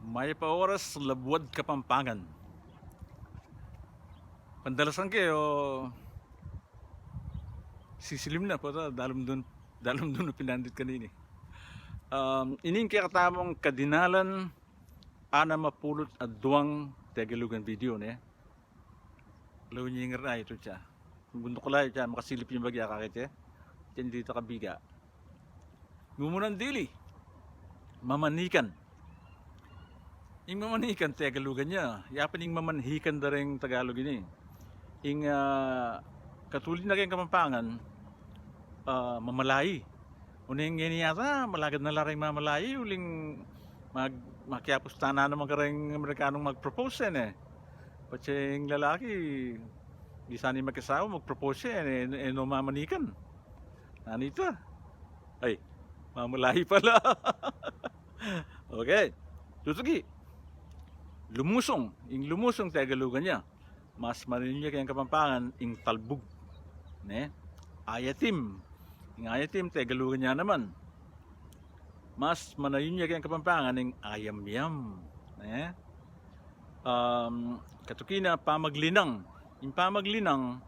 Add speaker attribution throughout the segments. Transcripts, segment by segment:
Speaker 1: May pa oras Labuad Kapampangan. Pandalasan kayo sisilim na po dalam dun na pinandit kanini. Ining kaya katamong kadinalan ana mapulot at duwang Tagalugan video ne. Law nyingar na ito siya. Bundok ko lang siya makasilip yung bagya kakit eh. Diyan dito kabiga. Ngumunan dili. Mamanikan. Ing mamanikan Tagalugan niya. Yapan ing mamanhikan da rin Tagalog ini. Ing katulid na kayong Kapampangan mamalayi. Uning yan yata malagad na laring mamalayi uling makiapos na naman kareng Amerikanong mag-propose yan eh. Pati yung lalaki di sana magkasawa mag-propose yan eh no mamanikan. Nanito. Ay, mamalayi pala. Okay. Tutugi. Lumusong Tagalugan niya. Mas marinig kayong Kapampangan ing talbog. Ne? Ayatim. Ing ayatim Tagalugan niya naman. Mas manayon niya kayong Kapampangan ing ayam-yam. Ne? Katukina pamaglinang. Ing pamaglinang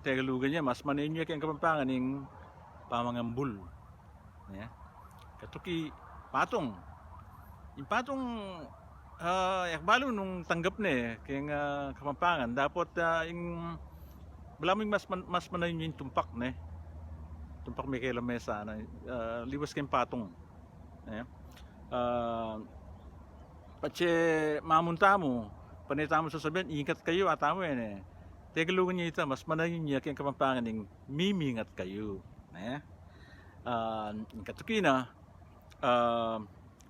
Speaker 1: Tagalugan niya mas manayon niya kayong Kapampangan ing pamangambul. Ne? Katuki patong. Ing patong yakbalo nung tanggap na eh kayong Kapampangan dapat ing malaming mas manayon yung tumpak ne. Tumpak may kailang mesa na liwas kayong patong. Pati mamunta mo, panita mo sasabihin, ingat kayo atamo yan eh. Tagalugan niya ito, mas manayon niya kayong Kapampangan ng mimingat kayo. Katukina,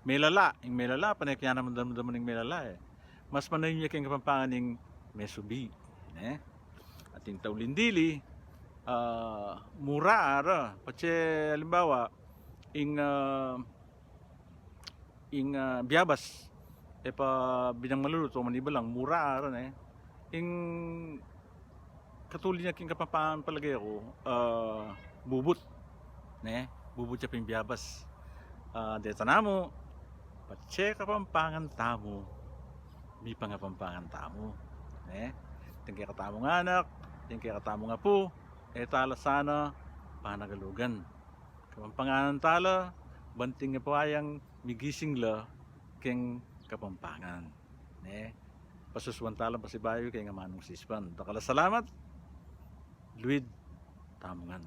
Speaker 1: may lala, panay kaya naman daman ng may lala eh. Mas manayon niya kayong Kapampangan ng may subi. At yung taulindili, mura ara. Pati halimbawa, ing biyabas, pa binang maluluto, maniba lang, mura ara na eh. Ing katulad niya kayong Kapampangan palagay ako, bubut. Bubut siya ping biyabas. Deta na mo, pati Kapampangan tamo, may pangapampangan tamo. Tingkay katamong anak, tingkay katamong apo, tala sana panagalugan. Kapampangan tala, banting nga pawayang migising la keng Kapampangan. Pasuswan tala pasibayo kay nga manong sispan. Dakala salamat, Luid Tamongan.